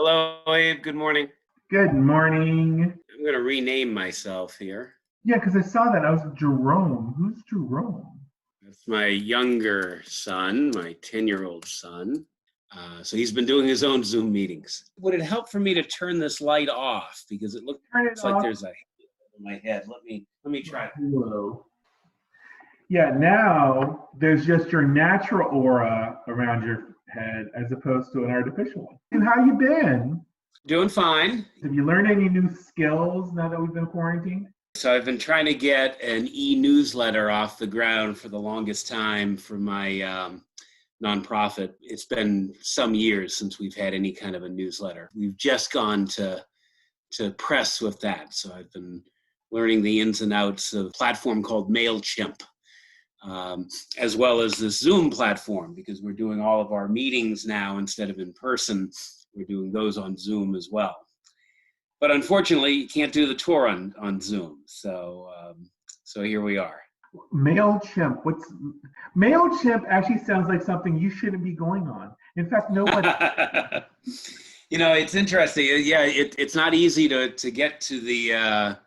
Hello, Abe. Good morning. Good morning. I'm going to rename myself here. Yeah, because I saw that. I was Jerome. Who's Jerome? That's my younger son, my 10-year-old son. So he's been doing his own Zoom meetings. Would it help for me to turn this light off? Because it looks Turn it like off. there's a halo in my head. Let me try. Hello. Yeah, now there's just your natural aura around your head as opposed to an artificial one. And how you been? Doing fine. Have you learned any new skills now that we've been quarantined? So I've been trying to get an e-newsletter off the ground for the longest time for my nonprofit. It's been some years since we've had any kind of a newsletter. We've just gone to press with that. So I've been learning the ins and outs of a platform called MailChimp, as well as this Zoom platform, because we're doing all of our meetings now instead of in person. We're doing those on Zoom as well. But unfortunately, you can't do the tour on Zoom. So here we are. MailChimp. MailChimp actually sounds like something you shouldn't be going on. In fact, no one. It's interesting. Yeah, it's not easy to get to the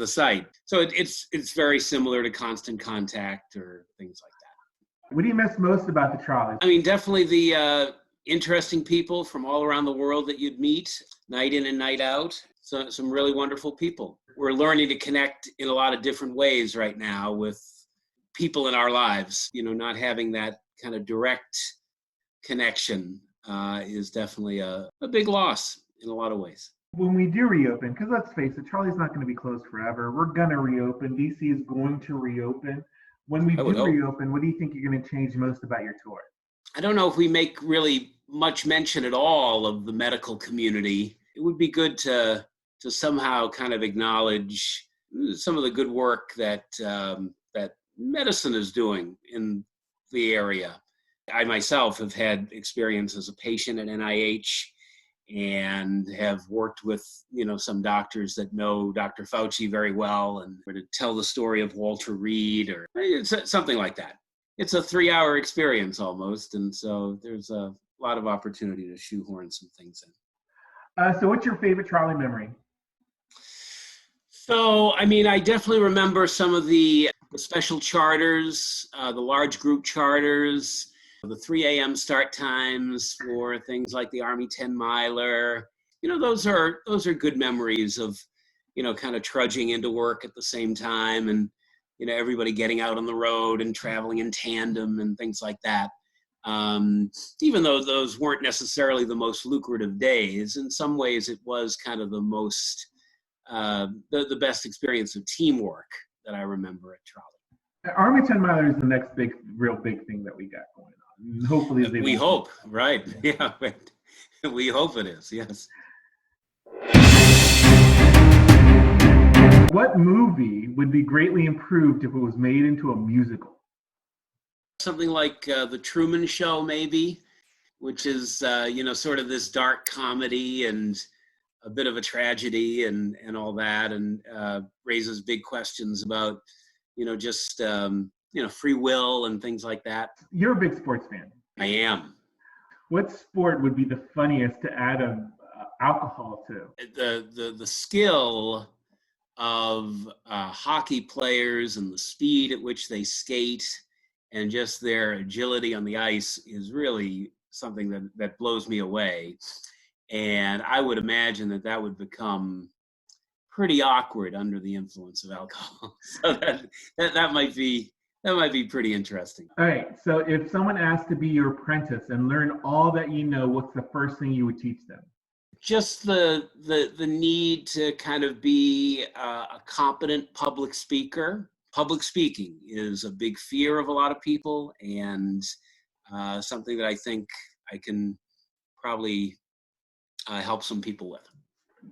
site. So it's very similar to Constant Contact or things like that. What do you miss most about the trolley? I mean, definitely the interesting people from all around the world that you'd meet, night in and night out. So some really wonderful people. We're learning to connect in a lot of different ways right now with people in our lives. Not having that kind of direct connection is definitely a big loss in a lot of ways. When we do reopen, because let's face it, Charlie's not going to be closed forever. We're going to reopen. DC is going to reopen. When we do reopen, what do you think you're going to change most about your tour? I don't know if we make really much mention at all of the medical community. It would be good to somehow kind of acknowledge some of the good work that medicine is doing in the area. I myself have had experience as a patient at NIH and have worked with some doctors that know Dr. Fauci very well, and to tell the story of Walter Reed or something like that. It's a 3-hour experience almost, and so there's a lot of opportunity to shoehorn some things in. So what's your favorite trolley memory? So, I mean, I definitely remember some of the special charters, the large group charters, the 3 a.m. start times for things like the Army 10-miler. Those are good memories of, kind of trudging into work at the same time and, everybody getting out on the road and traveling in tandem and things like that. Even though those weren't necessarily the most lucrative days, in some ways it was kind of the most, the best experience of teamwork that I remember at Trolley. Army 10-miler is the next real big thing that we got going on. Hopefully we hope, right? Yeah, we hope it is, yes. What movie would be greatly improved if it was made into a musical? Something like The Truman Show, maybe, which is, sort of this dark comedy and a bit of a tragedy and all that, and raises big questions about, just, free will and things like that. You're a big sports fan. I am. What sport would be the funniest to add alcohol to? The skill of hockey players and the speed at which they skate and just their agility on the ice is really something that blows me away. And I would imagine that would become pretty awkward under the influence of alcohol. So that might be pretty interesting. All right. So if someone asked to be your apprentice and learn all that you know, what's the first thing you would teach them? Just the need to kind of be a competent public speaker. Public speaking is a big fear of a lot of people, and something that I think I can probably help some people with.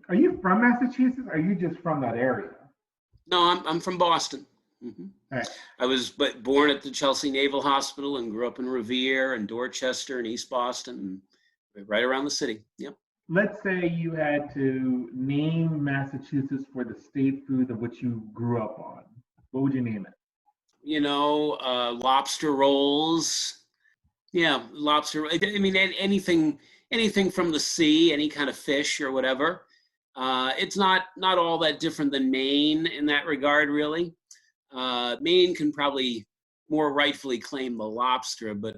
Are you from Massachusetts? Or are you just from that area? No, I'm from Boston. Mm-hmm. Right. I was born at the Chelsea Naval Hospital and grew up in Revere and Dorchester and East Boston, and right around the city. Yep. Let's say you had to name Massachusetts for the state food of which you grew up on. What would you name it? Lobster rolls, Yeah, lobster. I mean, anything from the sea, any kind of fish or whatever. It's not all that different than Maine in that regard, really. Maine can probably more rightfully claim the lobster, but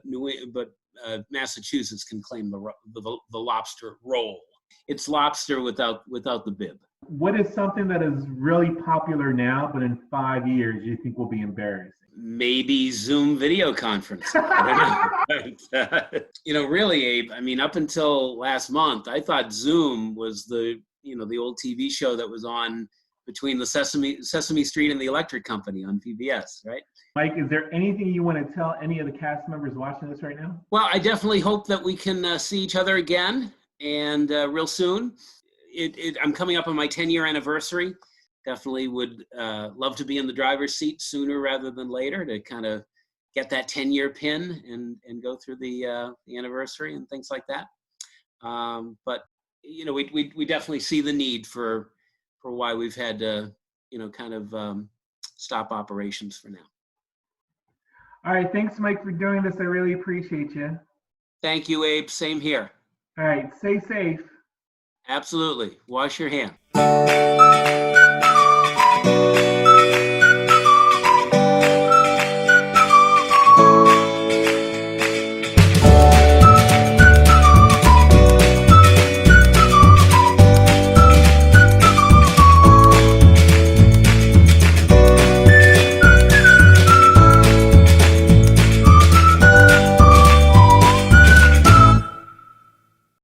Massachusetts can claim the lobster roll. It's lobster without the bib. What is something that is really popular now, but in 5 years you think will be embarrassing? Maybe Zoom video conferencing. I don't know. Really, Abe, I mean, up until last month, I thought Zoom was the old TV show that was on between the Sesame Street and the Electric Company on PBS, right? Mike, is there anything you want to tell any of the cast members watching this right now? Well, I definitely hope that we can see each other again and real soon. I'm coming up on my 10-year anniversary. Definitely would love to be in the driver's seat sooner rather than later to kind of get that 10-year pin and go through the anniversary and things like that. But we definitely see the need for why we've had to kind of stop operations for now. All right, thanks, Mike, for doing this. I really appreciate you. Thank you, Abe. Same here. All right, stay safe. Absolutely. Wash your hands.